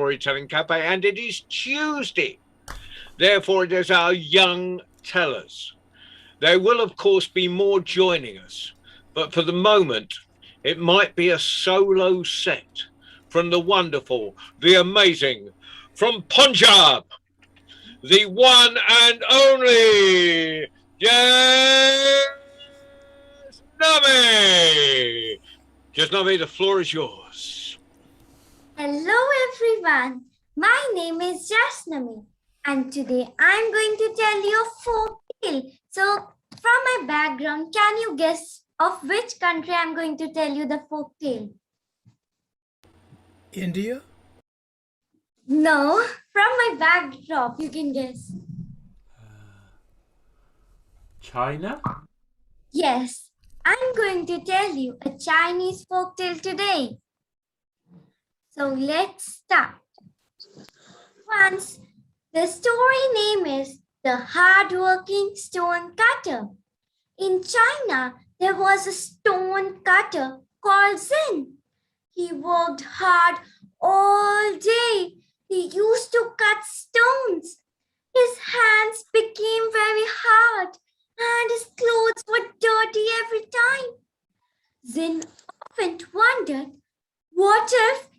Storytelling Cafe, and it is Tuesday. Therefore, it is our young tellers. There will, of course, be more joining us, but for the moment, it might be a solo set from the wonderful, the amazing, from Punjab, the one and only Jasnavi. Jasnavi, the floor is yours. Hello everyone, my name is Jasnavi and today I'm going to tell you a folk tale. So from my background, can you guess of which country I'm going to tell you the folk tale? India? No, from my backdrop you can guess. China? Yes, I'm going to tell you a Chinese folk tale today. So let's start. Once, the story name is The Hardworking Stone Cutter. In China, there was a stone cutter called Zin. He worked hard all day. He used to cut stones. His hands became very hard and his clothes were dirty every time. Zin often wondered, what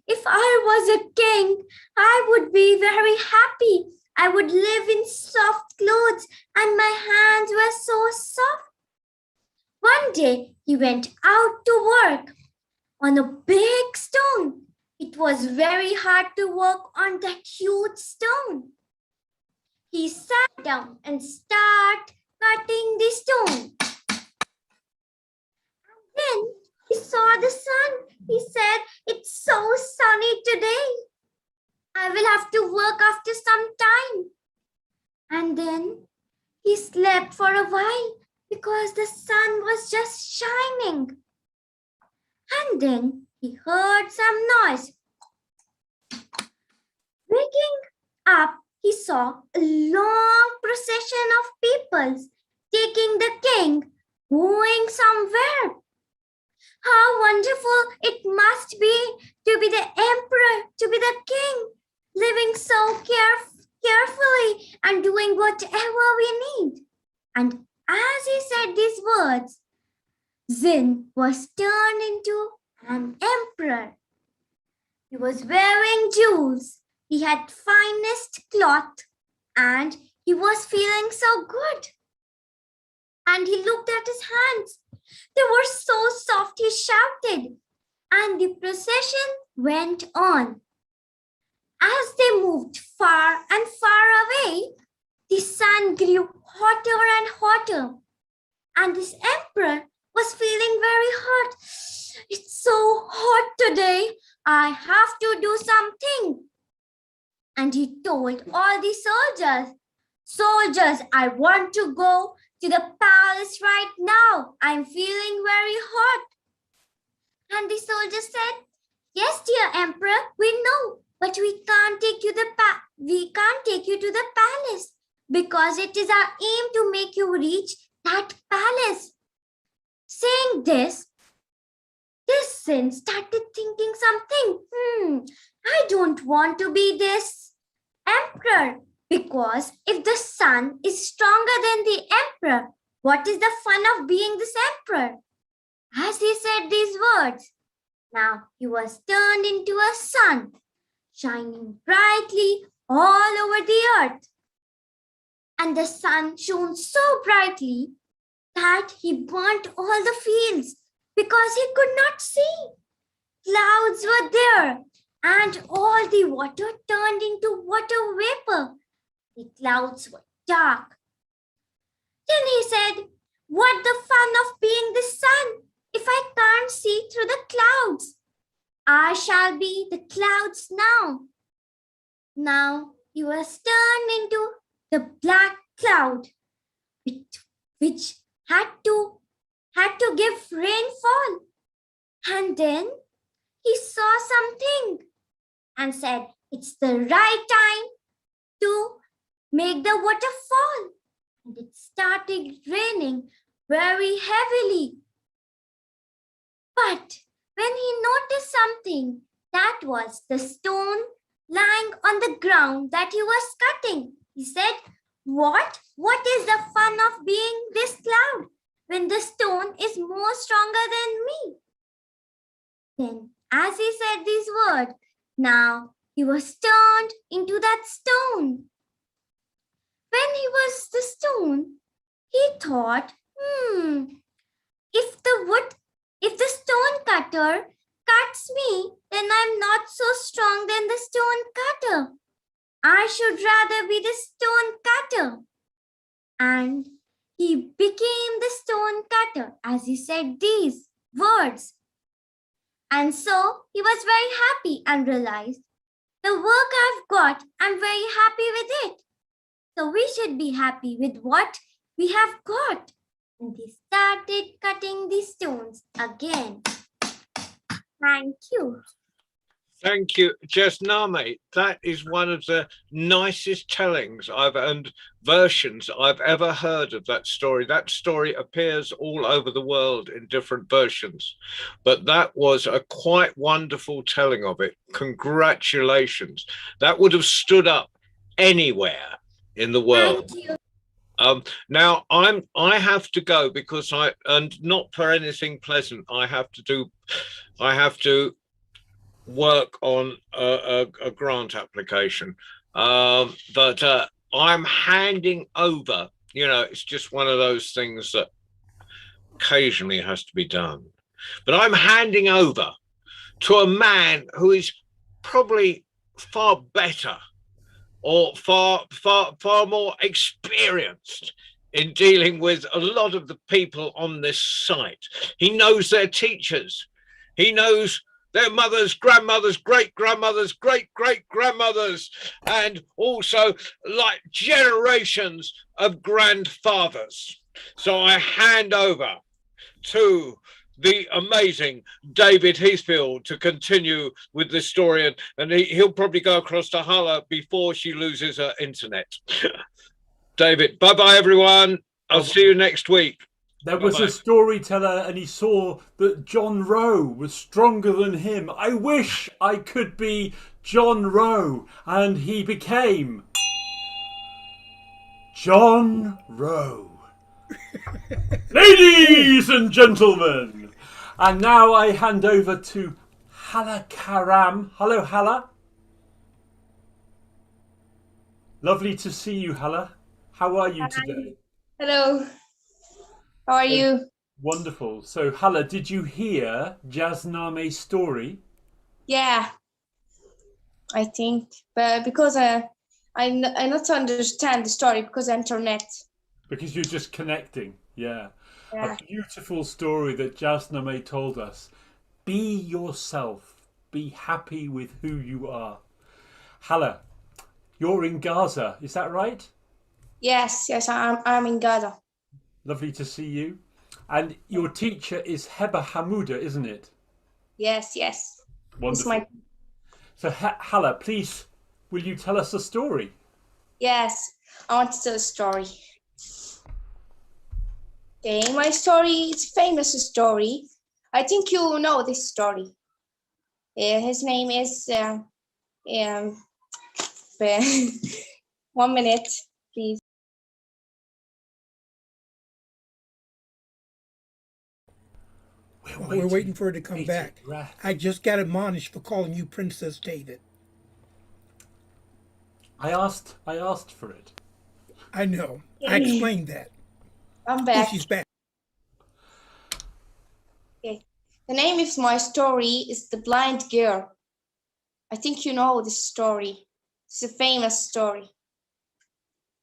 if I was a king? I would be very happy. I would live in soft clothes and my hands were so soft. One day he went out to work on a big stone. It was very hard to work on that huge stone. He sat down and started cutting the stone. And then he saw the sun. He said, it's so sunny today. I will have to work after some time. And then he slept for a while because the sun was just shining. And then he heard some noise. Waking up, he saw a long procession of people taking the king going somewhere. How wonderful it must be to be the emperor, to be the king, living so carefully and doing whatever we need. And as he said these words, Zin was turned into an emperor. He was wearing jewels. He had finest cloth and he was feeling so good. And he looked at his hands. They were so soft, he shouted. And the procession went on. As they moved far and far away, the sun grew hotter and hotter. And this emperor was feeling very hot. It's so hot today. I have to do something. And he told all the soldiers, I want to go to the palace right now. I'm feeling very hot. And the soldier said, yes, dear emperor, we know, but we can't take you to the palace because it is our aim to make you reach that palace. Saying this Zin started thinking something. I don't want to be this emperor. Because if the sun is stronger than the emperor, what is the fun of being this emperor? As he said these words, now he was turned into a sun, shining brightly all over the earth. And the sun shone so brightly that he burnt all the fields because he could not see. Clouds were there and all the water turned into water vapor. The clouds were dark. Then he said, what the fun of being the sun if I can't see through the clouds? I shall be the clouds now. Now he was turned into the black cloud, which had to give rainfall. And then he saw something and said, it's the right time to make the water fall. And it started raining very heavily. But when he noticed something, that was the stone lying on the ground that he was cutting. He said, What? What is the fun of being this loud when the stone is more stronger than me? Then, as he said these words, now he was turned into that stone. When he was the stone, he thought, if the stone cutter cuts me, then I'm not so strong than the stone cutter. I should rather be the stone cutter. And he became the stone cutter as he said these words. And so he was very happy and realized, the work I've got, I'm very happy with it. So we should be happy with what we have got. And they started cutting the stones again. Thank you. Thank you, Jasname. That is one of the nicest tellings and versions I've ever heard of that story. That story appears all over the world in different versions, but that was a quite wonderful telling of it. Congratulations. That would have stood up anywhere in the world. Thank you. Now I have to go because and not for anything pleasant. I have to work on a grant application, but I'm handing over. It's just one of those things that occasionally has to be done. But I'm handing over to a man who is probably far better or far more experienced in dealing with a lot of the people on this site. He knows their teachers. He knows their mothers, grandmothers, great-grandmothers, great-great-grandmothers, and also like generations of grandfathers. So I hand over to the amazing David Heathfield to continue with this story, and he'll probably go across to Hala before she loses her internet. David, bye-bye, everyone. I'll see you next week. There was a storyteller and he saw that John Rowe was stronger than him. I wish I could be John Rowe. And he became John Rowe. Ladies and gentlemen. And now I hand over to Hala Karam. Hello, Hala. Lovely to see you, Hala. How are you today? Hello. How are you? Wonderful. So, Hala, did you hear Jasname's story? Yeah, I think, but because I not understand the story because internet. Because you're just connecting, yeah. Yeah. A beautiful story that Jasname told us. Be yourself. Be happy with who you are. Hala, you're in Gaza, is that right? Yes, I'm in Gaza. Lovely to see you. And your teacher is Heba Hamouda, isn't it? Yes. Wonderful. So, Hala, please, will you tell us a story? Yes, I want to tell a story. Okay, my story is a famous story. I think you know this story. His name is 1 minute, please. We're waiting for her to come back. I just got admonished for calling you Princess David. I asked for it. I know. I explained that. I'm back. Oh, she's back. Okay. The name of my story is The Blind Girl. I think you know this story. It's a famous story.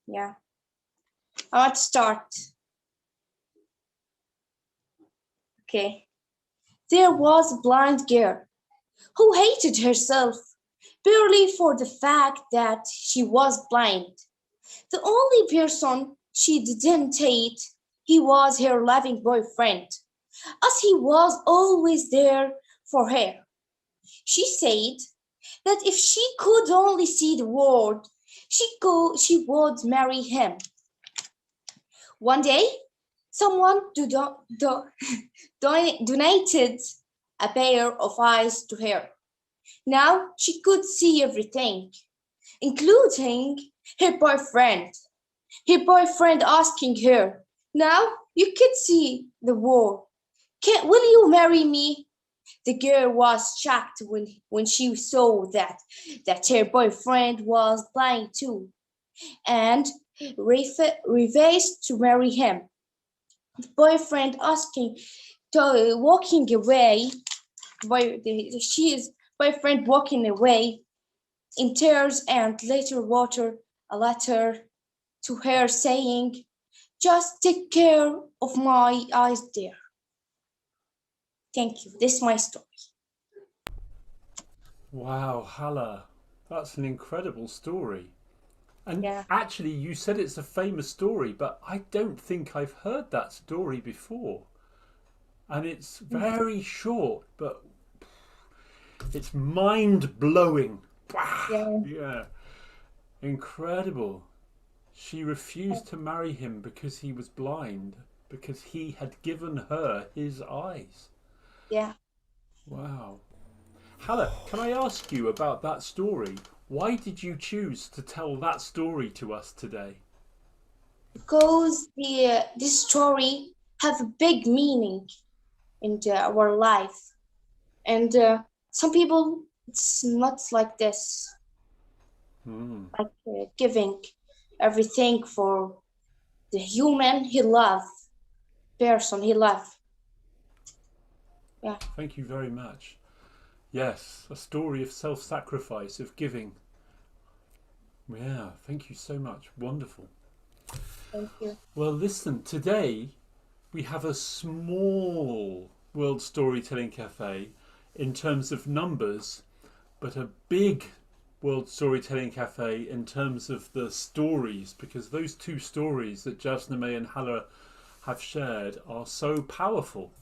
Yeah. I want to start. Okay. There was a blind girl who hated herself purely for the fact that she was blind. The only person she didn't hate, he was her loving boyfriend, as he was always there for her. She said that if she could only see the world, she would marry him. One day, someone donated a pair of eyes to her. Now she could see everything, including her boyfriend. Her boyfriend asking her, now you could see the war. Will you marry me? The girl was shocked when she saw that her boyfriend was blind too, and refused to marry him. The boyfriend asking to walking away. She's boyfriend walking away in tears and later wrote a letter to her saying, just take care of my eyes, dear. Thank you. This is my story. Wow, Hala, that's an incredible story. And Yeah. actually, you said it's a famous story, but I don't think I've heard that story before. And it's very short, but it's mind-blowing. Yeah. Yeah, incredible. She refused to marry him because he was blind, because he had given her his eyes. Yeah. Wow. Hala, can I ask you about that story? Why did you choose to tell that story to us today? Because this story have a big meaning in our life, and some people it's not like this, like giving everything for the human he love, person he love. Yeah. Thank you very much. Yes, a story of self-sacrifice, of giving. Yeah, thank you so much. Wonderful. Thank you. Well, listen, today we have a small World Storytelling Cafe in terms of numbers, but a big World Storytelling Cafe in terms of the stories, because those two stories that Jasname and Hala have shared are so powerful.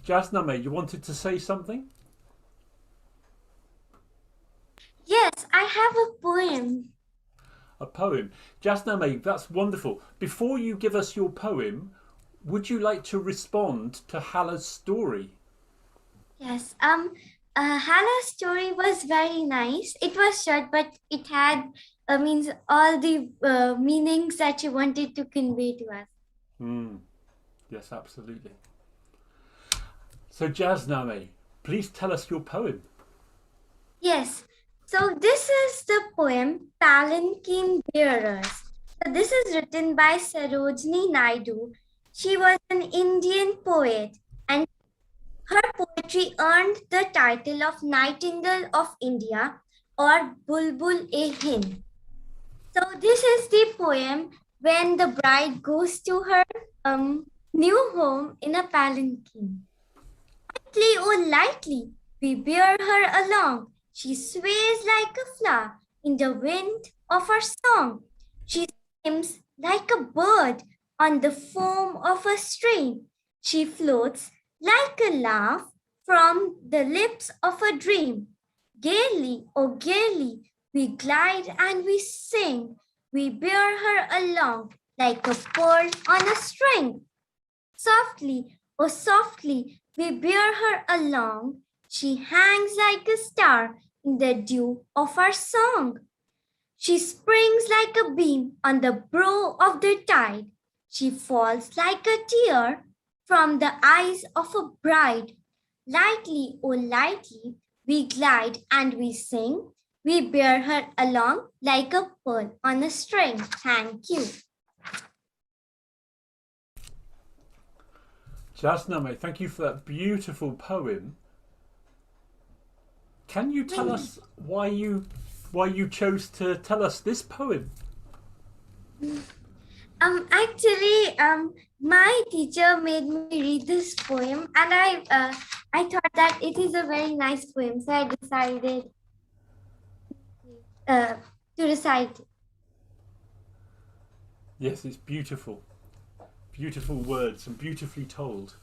Jasname, you wanted to say something? Yes, I have a poem. A poem. Jasname, that's wonderful. Before you give us your poem, would you like to respond to Hala's story? Yes, Hannah's story was very nice. It was short, but it had means all the meanings that she wanted to convey to us. Yes, absolutely. So Jasname, please tell us your poem. Yes, so this is the poem Palanquin Bearers. So this is written by Sarojini Naidu. She was an Indian poet, and her poetry earned the title of Nightingale of India or Bulbul-e-Hind. So this is the poem when the bride goes to her new home in a palanquin. Lightly, oh lightly, we bear her along. She sways like a flower in the wind of her song. She skims like a bird on the foam of a stream. She floats like a laugh from the lips of a dream. Gaily, oh gaily, we glide and we sing. We bear her along like a pearl on a string. Softly, oh softly, we bear her along. She hangs like a star in the dew of our song. She springs like a beam on the brow of the tide. She falls like a tear from the eyes of a bride. Lightly, oh lightly, we glide and we sing. We bear her along like a pearl on a string. Thank you. Jasname, thank you for that beautiful poem. Can you tell us why you chose to tell us this poem? Actually, my teacher made me read this poem, and I thought that it is a very nice poem, so I decided to recite it. Yes, it's beautiful. Beautiful words and beautifully told.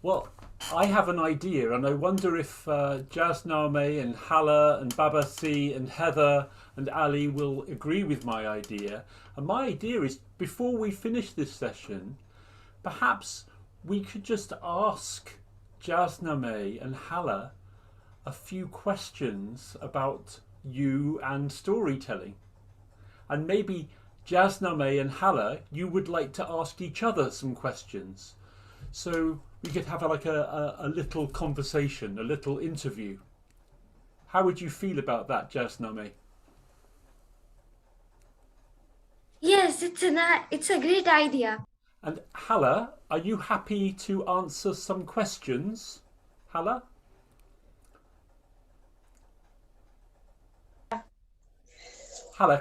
Well, I have an idea, and I wonder if Jasname and Hala and Babasi and Heather and Ali will agree with my idea. And my idea is, before we finish this session, perhaps we could just ask Jasname and Hala a few questions about you and storytelling. And maybe Jasname and Hala, you would like to ask each other some questions. So we could have a little conversation, a little interview. How would you feel about that, Jasname? Yes, it's a great idea. And Hala, are you happy to answer some questions? Hala? Hala,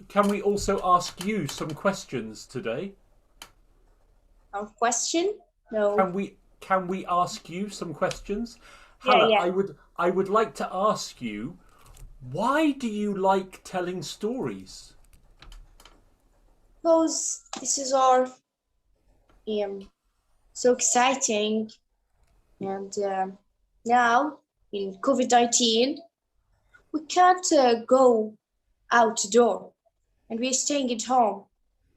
can we also ask you some questions today? A question? No. Can we ask you some questions? Yeah, Hala, yeah. I would like to ask you, why do you like telling stories? Because this is our so exciting, and now in COVID-19 we can't go outdoor, and we're staying at home.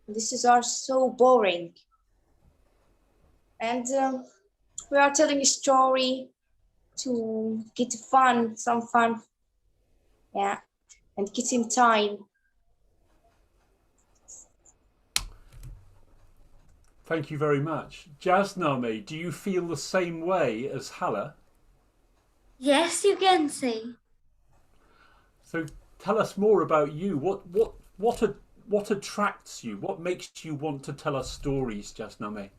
This is our so boring, and we are telling a story to get some fun, yeah, and get in time. Thank you very much. Jasname, do you feel the same way as Hala? Yes, you can say. So tell us more about you. What attracts you? What makes you want to tell us stories, Jasname?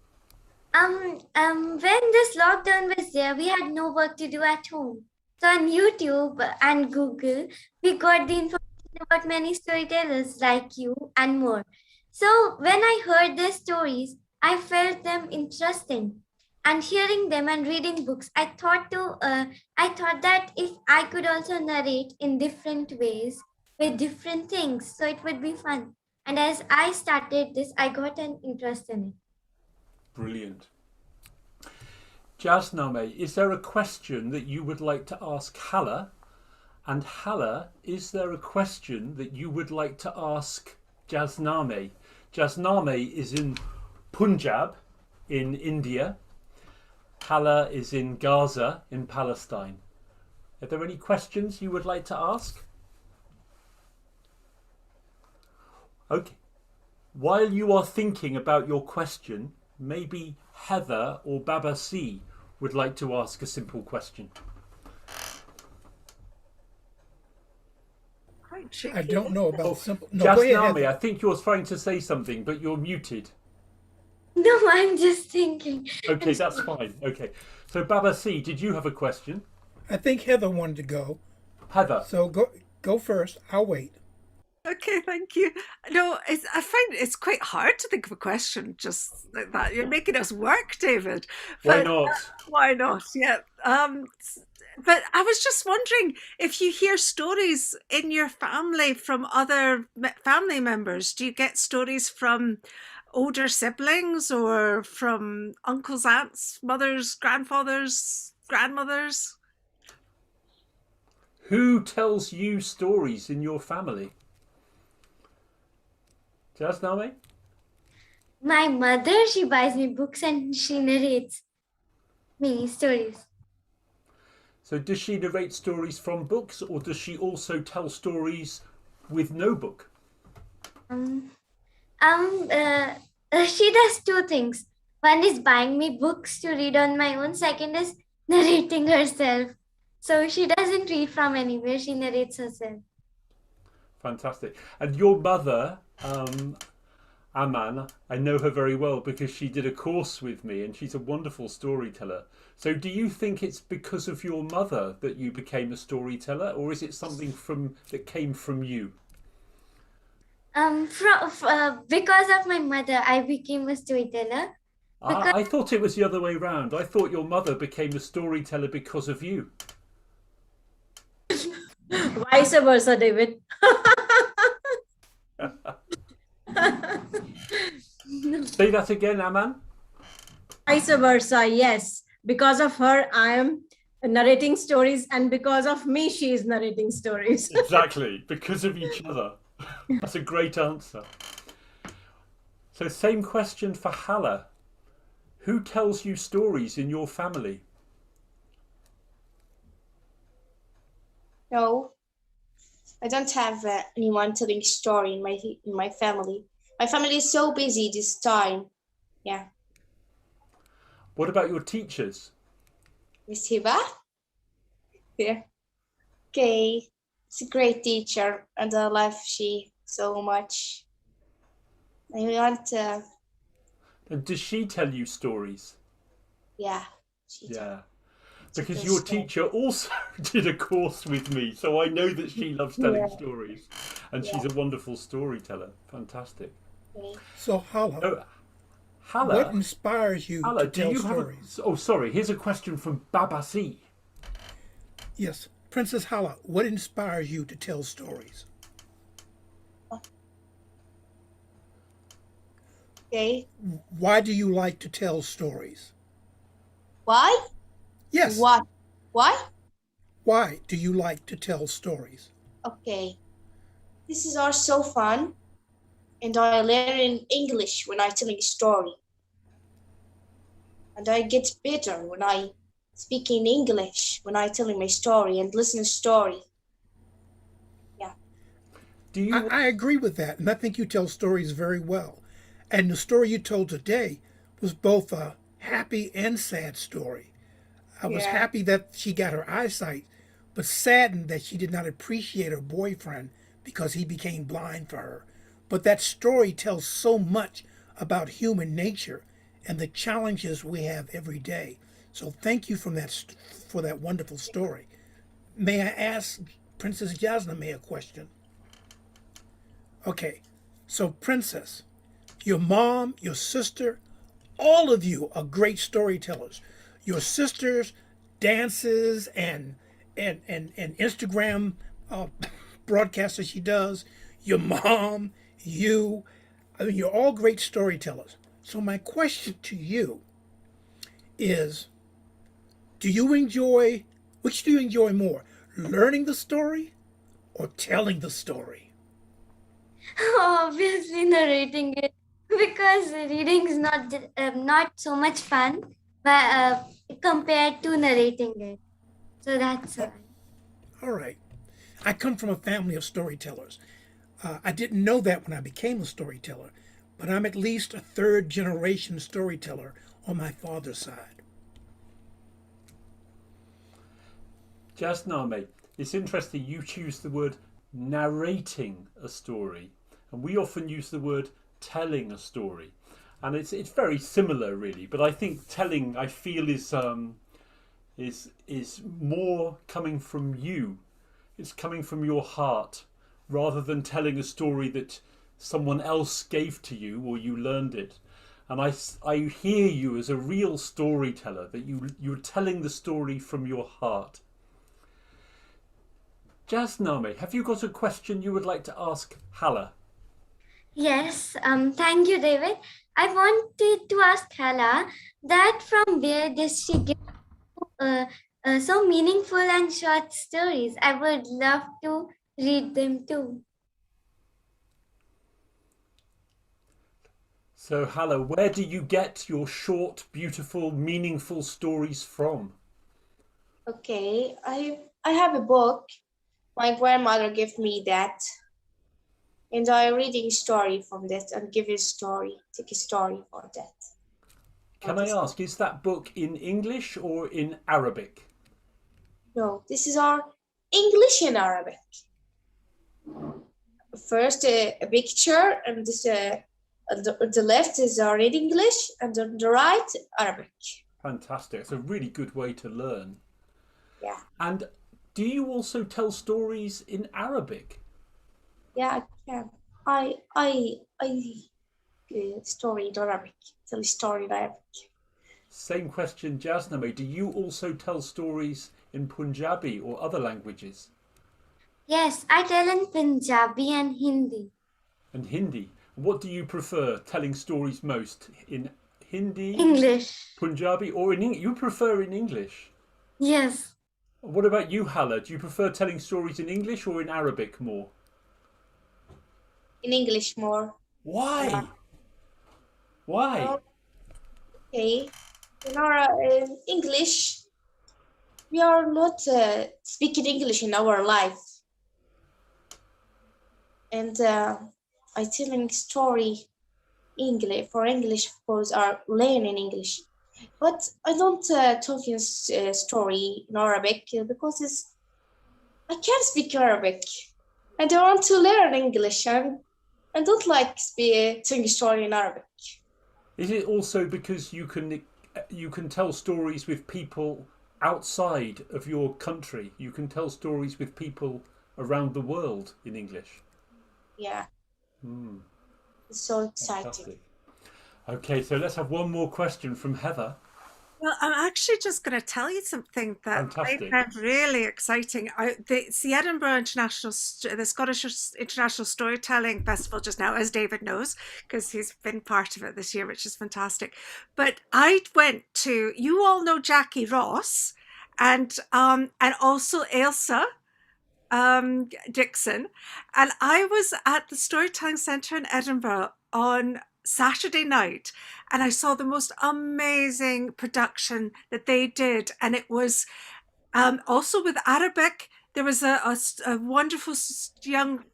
When this lockdown was there, we had no work to do at home. So on YouTube and Google, we got the information about many storytellers like you and more. So when I heard their stories, I felt them interesting. And hearing them and reading books, I thought that if I could also narrate in different ways with different things, so it would be fun. And as I started this, I got an interest in it. Brilliant. Jasname, is there a question that you would like to ask Hala? And Hala, is there a question that you would like to ask Jasname? Jasname is in Punjab in India. Hala is in Gaza in Palestine. Are there any questions you would like to ask? Okay. While you are thinking about your question, maybe Heather or Baba C would like to ask a simple question. I don't know about simple. No, Jasname, I think you're trying to say something, but you're muted. No, I'm just thinking. Okay, that's fine. Okay. So Baba C, did you have a question? I think Heather wanted to go. Heather. So go first. I'll wait. Okay, thank you. No, I find it's quite hard to think of a question just like that. You're making us work, David. Why But not? why not? Yeah. But I was just wondering if you hear stories in your family from other family members. Do you get stories from older siblings or from uncles, aunts, mothers, grandfathers, grandmothers? Who tells you stories in your family? Jasname? My mother, she buys me books and she narrates me stories. So does she narrate stories from books, or does she also tell stories with no book? She does two things. One is buying me books to read on my own. Second is narrating herself. So she doesn't read from anywhere. She narrates herself. Fantastic. And your mother, Aman, I know her very well because she did a course with me and she's a wonderful storyteller. So do you think it's because of your mother that you became a storyteller, or is it something that came from you? Because of my mother, I became a storyteller. I thought it was the other way round. I thought your mother became a storyteller because of you. Vice versa, David. Say that again, Aman. Vice versa, yes. Because of her, I am narrating stories, and because of me, she is narrating stories. Exactly, because of each other. That's a great answer. So same question for Hala. Who tells you stories in your family? No, I don't have anyone telling story in my family. My family is so busy this time. Yeah. What about your teachers? Miss Hiba? Yeah. Okay. She's a great teacher and I love she so much. I want to, And does she tell you stories? yeah. Yeah. She Because tells your story. teacher also did a course with me, so I know that she loves telling Yeah. stories. And Yeah. she's a wonderful storyteller. Fantastic. Okay. So, Hala, Oh, what Hala, inspires you to Hala, do tell you have a... stories? Oh, sorry, here's a question from Babasi. Yes, Princess Hala, what inspires you to tell stories? Okay. Why do you like to tell stories? Why? Yes, What? Why? why do you like to tell stories? Okay. This is all so fun. And I learn in English when I telling a story. And I get better when I speak in English when I telling my story and listen to story. Yeah. Do you... I agree with that, and I think you tell stories very well. And the story you told today was both a happy and sad story. I was Yeah. happy that she got her eyesight, but saddened that she did not appreciate her boyfriend because he became blind for her. But that story tells so much about human nature and the challenges we have every day. So thank you for that wonderful story. May I ask Princess Jasmine a question? Okay, so Princess, your mom, your sister, all of you are great storytellers. Your sister's dances and Instagram uh, broadcasts she does. Your mom, you, I mean, you're all great storytellers. So my question to you is, which do you enjoy more, learning the story or telling the story? Obviously, narrating it because reading is not so much fun, but compared to narrating it. So that's why. All right. I come from a family of storytellers. I didn't know that when I became a storyteller, but I'm at least a third generation storyteller on my father's side. Jasname, it's interesting you choose the word narrating a story, and we often use the word telling a story, and it's very similar really. But I think telling, I feel, is more coming from you. It's coming from your heart, rather than telling a story that someone else gave to you or you learned it. And I hear you as a real storyteller, that you're telling the story from your heart. Jasname, have you got a question you would like to ask Hala? Yes, thank you, David. I wanted to ask Hala that from where does she get so meaningful and short stories? I would love to read them too. So Hala, where do you get your short, beautiful, meaningful stories from? Okay. I have a book. My grandmother gave me that. And I reading story from that and give a story, take a story for that. Can I ask, is that book in English or in Arabic? No, this is our English and Arabic. First a picture, and this on the left is already English, and on the right Arabic. Fantastic. It's a really good way to learn. Yeah. And do you also tell stories in Arabic? Yeah, I can. Story in Arabic. Tell a story in Arabic. Same question, Jasname. Do you also tell stories in Punjabi or other languages? Yes, I tell in Punjabi and Hindi. And Hindi. What do you prefer telling stories most? In Hindi, English. Punjabi, or in English? You prefer in English? Yes. What about you, Hala? Do you prefer telling stories in English or in Arabic more? In English more. Why? Why? Okay. In English, we are not speaking English in our life. And I telling story English for English, of course, are learning English. But I don't talk in story in Arabic because I can't speak Arabic. And I want to learn English and I don't like telling story in Arabic. Is it also because you can tell stories with people outside of your country? You can tell stories with people around the world in English. Yeah, Mm, it's so exciting. fantastic. Okay, so let's have one more question from Heather. Well, I'm actually just going to tell you something that I Fantastic. found really exciting. It's the Edinburgh the Scottish International Storytelling Festival just now, as David knows, because he's been part of it this year, which is fantastic. But I went to, you all know Jackie Ross, and also Ailsa Dixon, and I was at the Storytelling Centre in Edinburgh on Saturday night, and I saw the most amazing production that they did, and it was also with Arabic. There was a wonderful young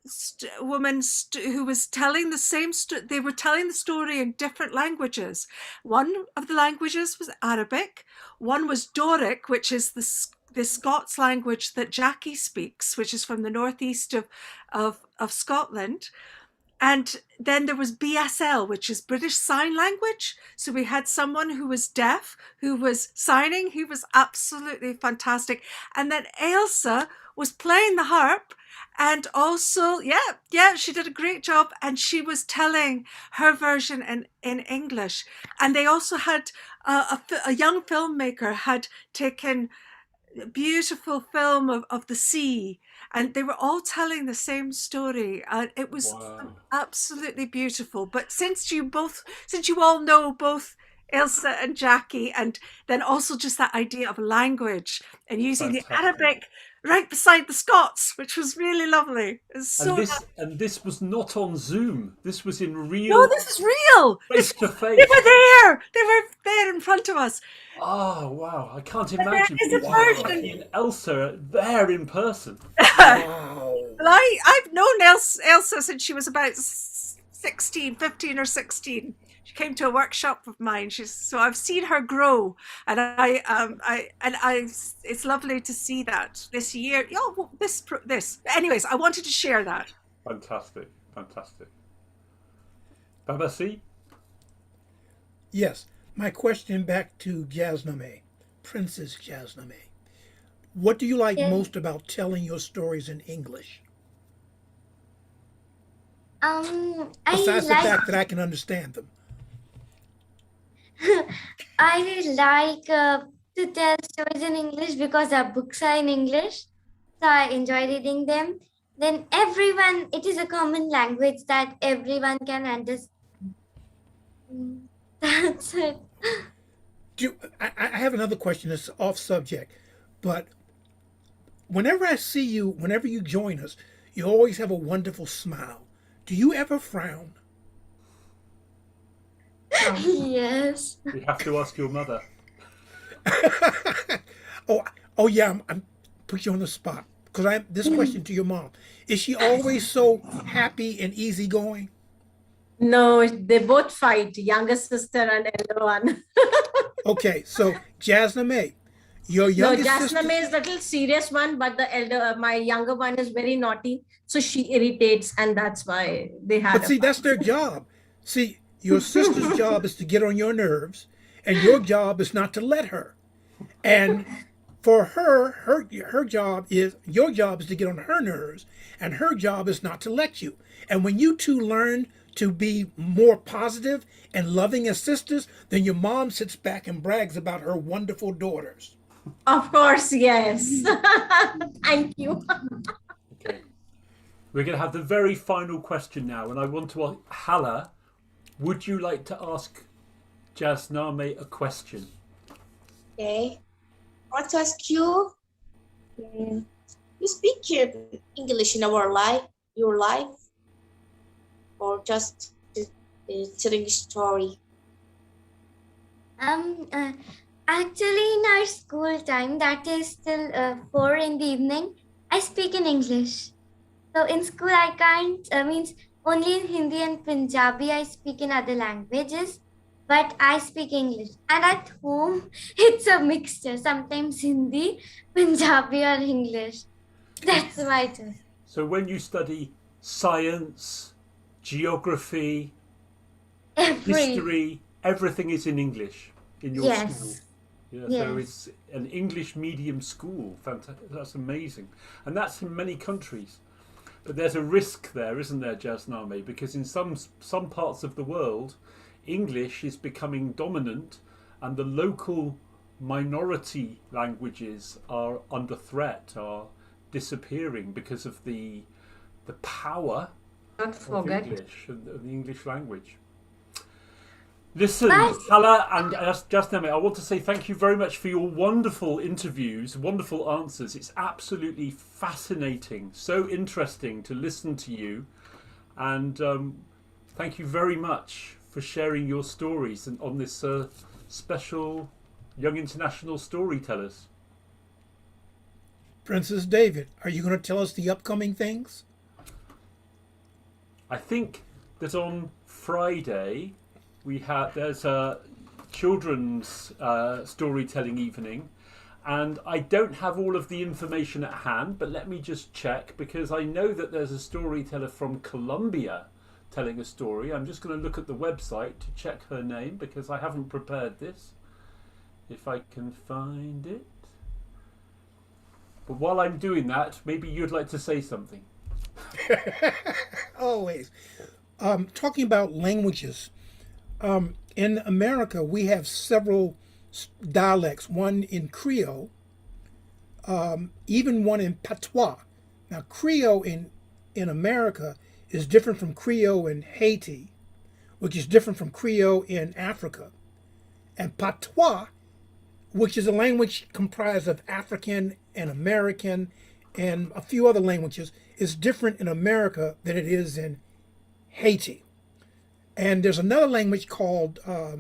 woman who was telling the same they were telling the story in different languages. One of the languages was Arabic, one was Doric, which is the Scots language that Jackie speaks, which is from the northeast of Scotland. And then there was BSL, which is British Sign Language. So we had someone who was deaf, who was signing. He was absolutely fantastic. And then Ailsa was playing the harp. And also, yeah, she did a great job. And she was telling her version in English. And they also had a young filmmaker had taken a beautiful film of the sea, and they were all telling the same story, and it was Wow. absolutely beautiful. But since you all know both Ilsa and Jackie, and then also just that idea of language and using the Fantastic. Arabic right beside the Scots, which was really lovely. It's so And this was not on Zoom. This was in no, real this is real. face to They face. were there. They were there in front of us. Oh wow! I can't imagine is a being version. Jackie and Elsa there in person. Wow. Well, I've known Elsa since she was about 16, 15 or 16. She came to a workshop of mine. So I've seen her grow, and it's lovely to see that this year. Oh, this. Anyways, I wanted to share that. Fantastic, fantastic. Babasi? Yes. My question back to Jasname, Princess Jasname. What do you like Yeah. most about telling your stories in English? I Besides the like fact that I can understand them. I like to tell stories in English because our books are in English, so I enjoy reading them. Then it is a common language that everyone can understand. That's it. I have another question that's off subject, but whenever I see you, whenever you join us, you always have a wonderful smile. Do you ever frown? Yes. We have to ask your mother. oh yeah, I'm put you on the spot because I this question to your mom. Is she always so happy and easygoing? No, they both fight, younger sister and elder one. Okay, so Jasname, your No, youngest Jasname sister. is little serious one, but my younger one is very naughty, so she irritates, and that's why they had. But see, that's their job. See, your sister's job is to get on your nerves, and your job is not to let her. And for her job is your job is to get on her nerves, and her job is not to let you. And when you two learn to be more positive and loving as sisters, then your mom sits back and brags about her wonderful daughters. Of course, yes. Thank you. Okay. We're going to have the very final question now, and I want to ask Hala, would you like to ask Jasname a question? Okay. I want to ask you, you speak English in your life, or just telling a story? Actually, in our school time, that is till 4 in the evening, I speak in English. So in school, I can't, means only in Hindi and Punjabi, I speak in other languages, but I speak English. And at home, it's a mixture, sometimes Hindi, Punjabi, or English. That's my choice. So when you study science, geography, Every, history, everything is in English in your school. yes, Yeah, so yes. it's an English medium school. Fantastic. That's amazing. And that's in many countries. But there's a risk there, isn't there, Jasname? Because in some parts of the world, English is becoming dominant and the local minority languages are under threat, are disappearing because of the power Not of forget. English, of the English language. Listen, But Hala and Jasname, I want to say thank you very much for your wonderful interviews, wonderful answers. It's absolutely fascinating, so interesting to listen to you. And thank you very much for sharing your stories and on this special Young International Storytellers. Princess David, are you going to tell us the upcoming things? I think that on Friday there's a children's storytelling evening, and I don't have all of the information at hand, but let me just check, because I know that there's a storyteller from Colombia telling a story. I'm just going to look at the website to check her name, because I haven't prepared this. If I can find it. But while I'm doing that, maybe you'd like to say something. Always. Talking about languages, in America, we have several dialects, one in Creole, even one in Patois. Now, Creole in America is different from Creole in Haiti, which is different from Creole in Africa. And Patois, which is a language comprised of African and American and a few other languages, is different in America than it is in Haiti. And there's another language called, I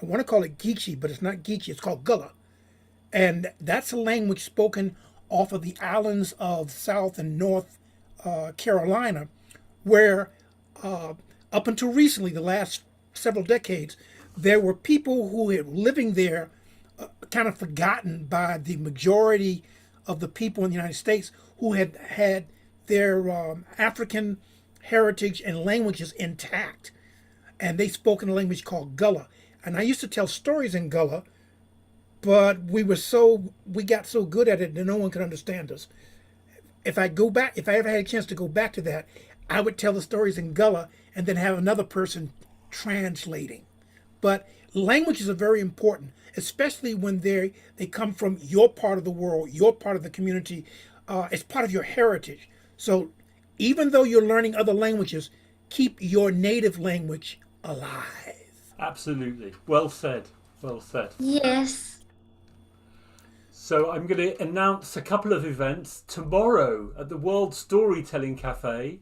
want to call it Geechee, but it's not Geechee, it's called Gullah. And that's a language spoken off of the islands of South and North Carolina, where up until recently, the last several decades, there were people who were living there kind of forgotten by the majority of the people in the United States who had their African heritage and languages intact. And they spoke in a language called Gullah. And I used to tell stories in Gullah, but we got so good at it that no one could understand us. If I ever had a chance to go back to that, I would tell the stories in Gullah and then have another person translating. But languages are very important, especially when they come from your part of the world, your part of the community. It's part of your heritage. So even though you're learning other languages, keep your native language alive. Absolutely. Well said. Well said. yes. So I'm going to announce a couple of events. Tomorrow at the World Storytelling Cafe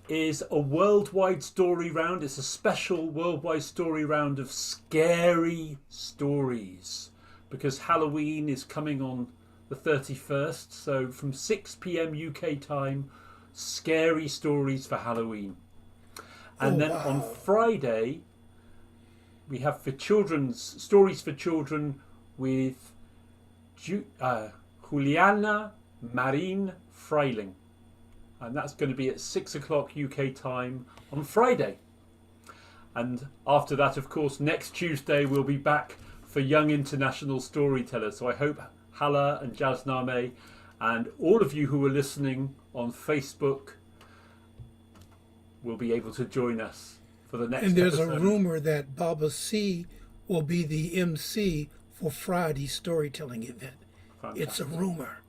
is a worldwide story round. It's a special worldwide story round of scary stories, because Halloween is coming on the 31st. So from 6 p.m. UK time, scary stories for Halloween. And then on Friday, we have stories for children with Juliana Marin Freiling. And that's going to be at 6 o'clock UK time on Friday. And after that, of course, next Tuesday, we'll be back for Young International Storytellers. So I hope Hala and Jasname and all of you who are listening on Facebook will be able to join us for the next And there's episode. a rumor that Baba C will be the MC for Friday's storytelling event. Fantastic. It's a rumor.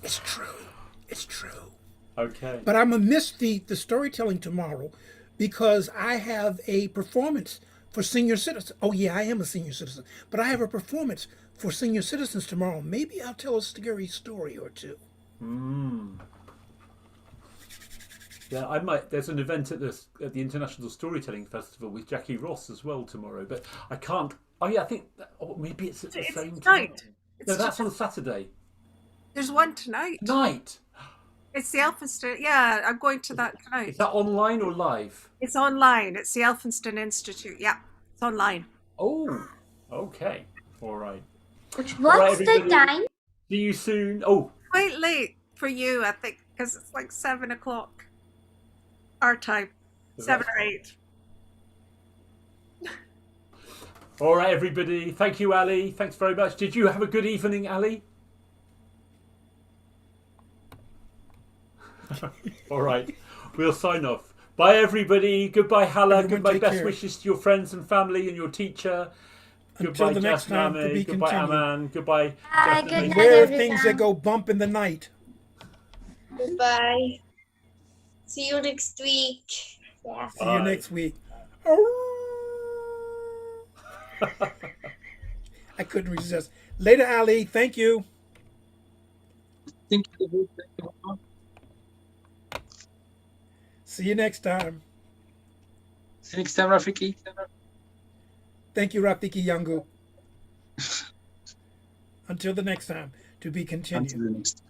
It's true. It's true. Okay. But I'm going to miss the storytelling tomorrow because I have a performance for senior citizens. Oh, yeah, I am a senior citizen. But I have a performance for senior citizens tomorrow. Maybe I'll tell a scary story or two. Yeah, I might. There's an event at the International Storytelling Festival with Jackie Ross as well tomorrow, but I can't Oh yeah, I think. Maybe it's at the It's same tonight. time. It's No, that's just- on a Saturday There's one tonight. night. It's the Elphinstone. Yeah, I'm going to that tonight. Is that online or live? It's online. It's the Elphinstone Institute. Yeah, it's online. Oh, okay, all right. What's the everybody. time? See you soon. Oh, Quite late for you, I think, because it's like 7 o'clock our time, Is 7 that- or 8. all right, everybody. Thank you, Ali. Thanks very much. Did you have a good evening, Ali? All right, we'll sign off. Bye, everybody. Goodbye, Hala. Everyone Goodbye, take best care. wishes to your friends and family and your teacher. Until Goodbye, the next time, to be Jasname. Goodbye, continued. Aman. Goodbye. Bye, Jasmine. good night. Beware of everyone. things that go bump in the night. Goodbye. See you next week. Yeah. See you Bye. next week. I couldn't resist. Later, Ali. Thank you. Thank you. See you next time. See you next time, Rafiki. Thank you, Rafiki Yangu. Until the next time, to be continued. Until the next.